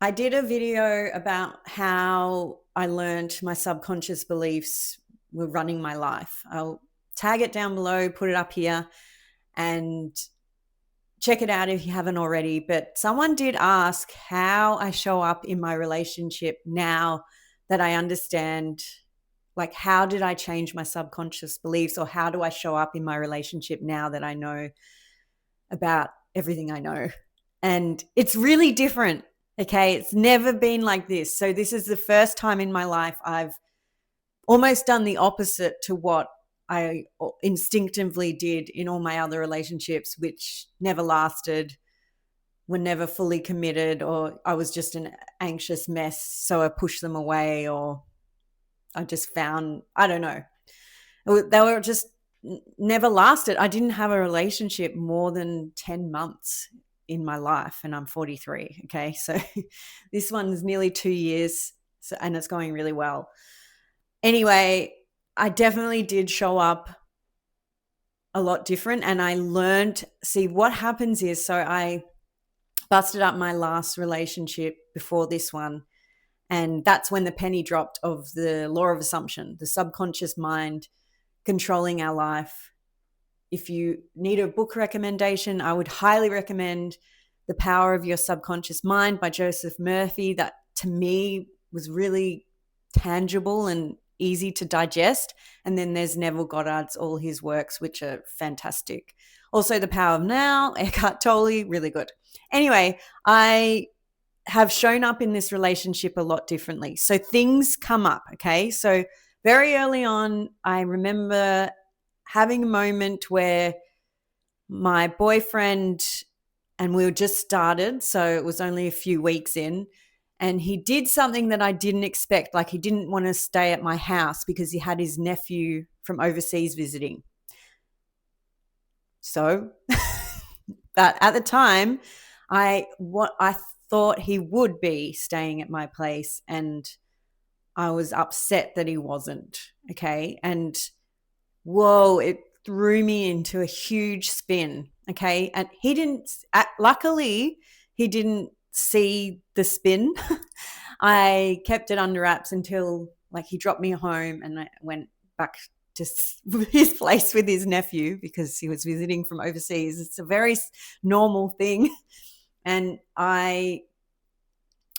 I did a video about how I learned my subconscious beliefs were running my life. I'll tag it down below, put it up here, and check it out if you haven't already. But someone did ask how I show up in my relationship now that I understand, like, how did I change my subconscious beliefs, or how do I show up in my relationship now that I know about everything I know? And it's really different. Okay. It's never been like this. So, this is the first time in my life I've almost done the opposite to what I instinctively did in all my other relationships, which never lasted, were never fully committed, or I was just an anxious mess. So I pushed them away, or I just found, I don't know, they were just never lasted. I didn't have a relationship more than 10 months in my life, and I'm 43. Okay. So this one's nearly 2 years, and it's going really well. Anyway, I definitely did show up a lot different, and I learned, see, what happens is, so I busted up my last relationship before this one, and that's when the penny dropped of the law of assumption, the subconscious mind controlling our life. If you need a book recommendation, I would highly recommend The Power of Your Subconscious Mind by Joseph Murphy. That, to me, was really tangible and easy to digest. And then there's Neville Goddard's, all his works, which are fantastic. Also, The Power of Now, Eckhart Tolle, really good. Anyway, I have shown up in this relationship a lot differently. So things come up, okay? So very early on, I remember having a moment where my boyfriend, and we were just started, so it was only a few weeks in, and he did something that I didn't expect. Like, he didn't want to stay at my house because he had his nephew from overseas visiting. So, but at the time, I thought he would be staying at my place, and I was upset that he wasn't. Okay. And whoa, it threw me into a huge spin. Okay. And he didn't, luckily, he didn't see the spin. I kept it under wraps until, like, he dropped me home, and I went back to his place with his nephew because he was visiting from overseas. It's a very normal thing. And I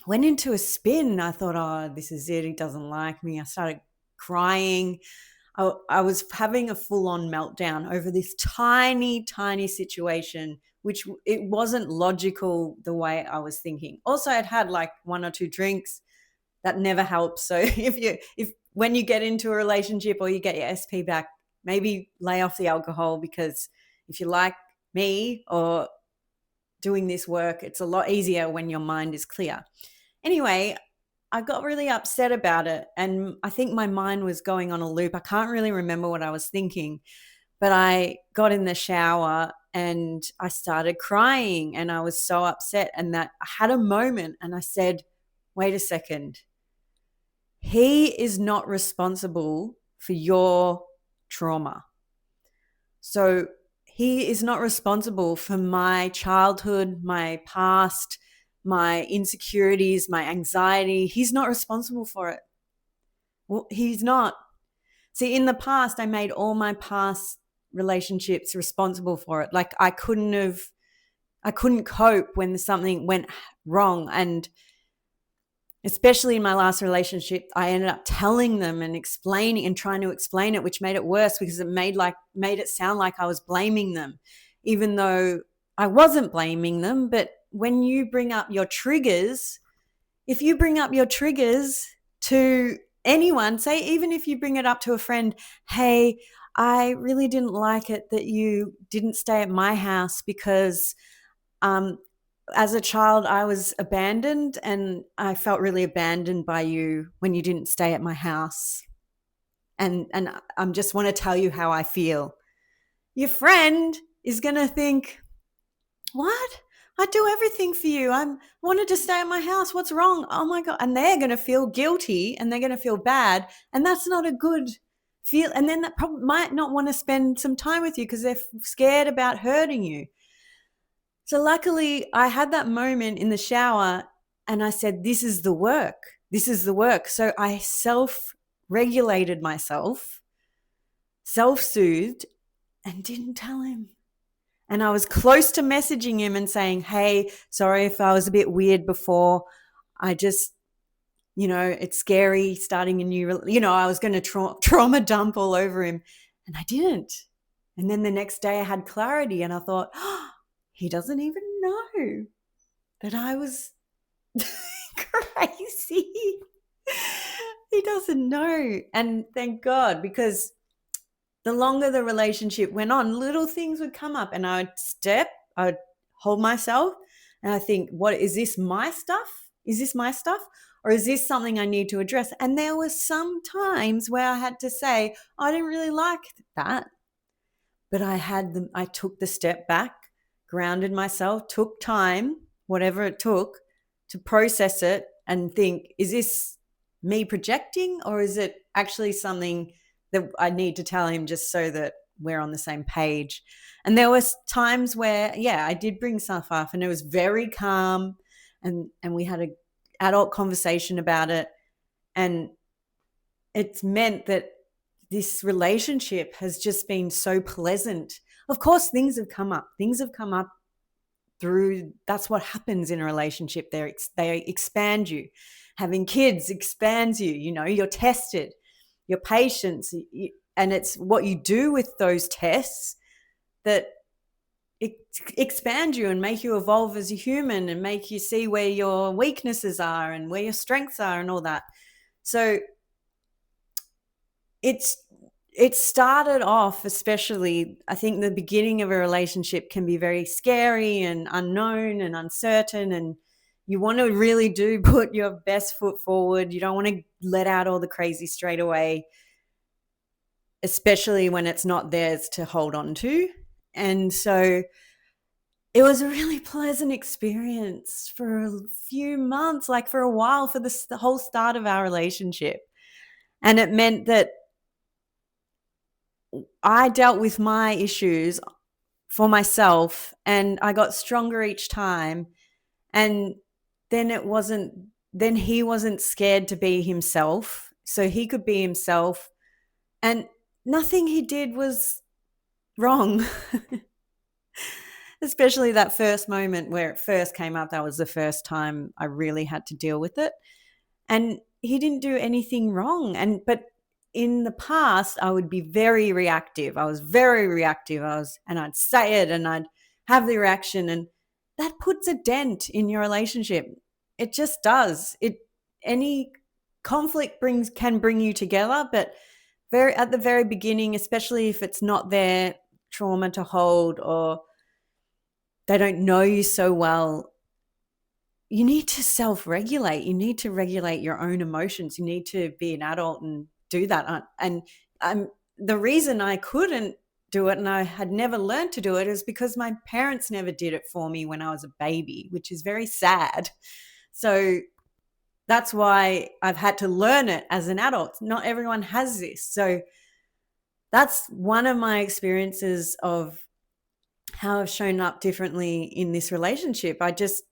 went into a spin. I thought, oh, this is it. He doesn't like me. I started crying. I was having a full-on meltdown over this tiny, tiny situation, which it wasn't logical the way I was thinking. Also, I'd had like one or two drinks. That never helps. So if when you get into a relationship or you get your SP back, maybe lay off the alcohol, because if you like me or doing this work, it's a lot easier when your mind is clear. Anyway, I got really upset about it, and I think my mind was going on a loop. I can't really remember what I was thinking, but I got in the shower and I started crying, and I was so upset, and that I had a moment and I said, wait a second. He is not responsible for your trauma. So he is not responsible for my childhood, my past, my insecurities, my anxiety. He's not responsible for it. Well, he's not. See, in the past, I made all my past relationships responsible for it. Like, I couldn't cope when something went wrong. And especially in my last relationship, I ended up telling them and explaining and trying to explain it, which made it worse because it made it sound like I was blaming them, even though I wasn't blaming them. But when you bring up your triggers, if you bring up your triggers to anyone, say, even if you bring it up to a friend, hey, I really didn't like it that you didn't stay at my house because as a child, I was abandoned, and I felt really abandoned by you when you didn't stay at my house. And I just want to tell you how I feel. Your friend is going to think, what? I do everything for you. I wanted to stay at my house. What's wrong? Oh my God. And they're going to feel guilty, and they're going to feel bad. And that's not a good feel. And then that probably might not want to spend some time with you because they're scared about hurting you. So luckily, I had that moment in the shower, And I said, this is the work. This is the work. So I self-regulated myself, self-soothed, and didn't tell him. And I was close to messaging him and saying, hey, sorry if I was a bit weird before. I just, it's scary starting a new, I was going to trauma dump all over him. And I didn't. And then the next day I had clarity and I thought, oh, he doesn't even know that I was crazy. He doesn't know. And thank God, because the longer the relationship went on, little things would come up and I would hold myself and I think, what is this, my stuff? Is this my stuff? Or is this something I need to address? And there were some times where I had to say, I didn't really like that. But I took the step back, grounded myself, took time, whatever it took, to process it and think, is this me projecting or is it actually something that I need to tell him just so that we're on the same page? And there was times where, I did bring stuff up and it was very calm and we had an adult conversation about it. And it's meant that this relationship has just been so pleasant. Of course, things have come up. That's what happens in a relationship. They expand you. Having kids expands you. You're tested, your patience, and it's what you do with those tests that expand you and make you evolve as a human and make you see where your weaknesses are and where your strengths are and all that. So it started off, especially, I think the beginning of a relationship can be very scary and unknown and uncertain, and you want to really do put your best foot forward. You don't want to let out all the crazy straight away, especially when it's not theirs to hold on to. And so it was a really pleasant experience for a few months, like for a while, for the whole start of our relationship. And it meant that I dealt with my issues for myself and I got stronger each time. And then he wasn't scared to be himself. So he could be himself and nothing he did was wrong. Especially that first moment where it first came up. That was the first time I really had to deal with it. And he didn't do anything wrong. But in the past, I would be very reactive. I was very reactive. And I'd say it and I'd have the reaction, and that puts a dent in your relationship. It just does. Any conflict can bring you together, but at the very beginning, especially if it's not their trauma to hold or they don't know you so well, you need to self-regulate. You need to regulate your own emotions. You need to be an adult and do that. And the reason I couldn't do it and I had never learned to do it is because my parents never did it for me when I was a baby, which is very sad. So that's why I've had to learn it as an adult. Not everyone has this. So that's one of my experiences of how I've shown up differently in this relationship. I just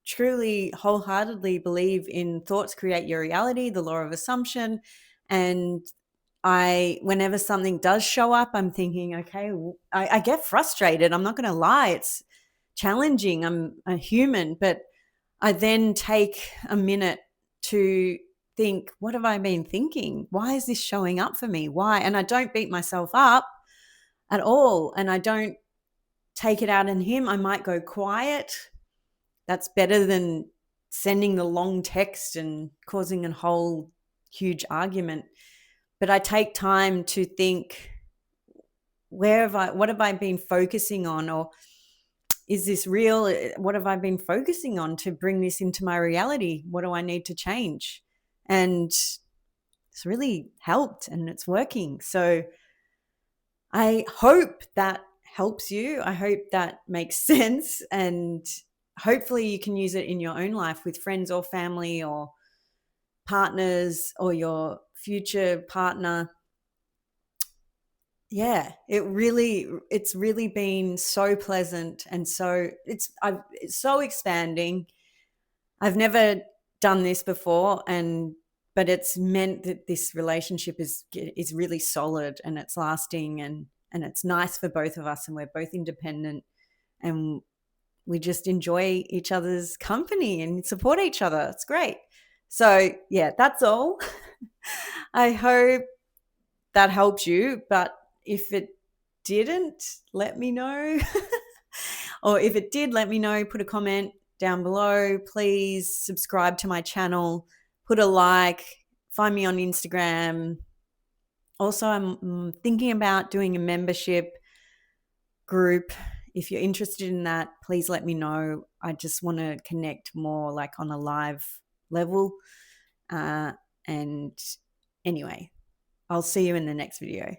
truly wholeheartedly believe in thoughts create your reality, the law of assumption. And whenever something does show up, I'm thinking, okay, I get frustrated. I'm not going to lie. It's challenging. I'm a human, but I then take a minute to think, what have I been thinking? Why is this showing up for me? Why? And I don't beat myself up at all. And I don't take it out on him. I might go quiet. That's better than sending the long text and causing a whole huge argument. But I take time to think, what have I been focusing on? Or is this real? What have I been focusing on to bring this into my reality? What do I need to change? And it's really helped and it's working. So I hope that helps you. I hope that makes sense. And hopefully you can use it in your own life with friends or family or partners or your future partner. Yeah, it's really been so pleasant and it's so expanding. I've never done this before, but it's meant that this relationship is really solid and it's lasting, and it's nice for both of us, and we're both independent, and we just enjoy each other's company and support each other. It's great. So yeah, that's all. I hope that helped you, but if it didn't, let me know. Or if it did, let me know. Put a comment down below. Please subscribe to my channel. Put a like. Find me on Instagram. Also, I'm thinking about doing a membership group. If you're interested in that, please let me know. I just want to connect more like on a live level. And anyway, I'll see you in the next video.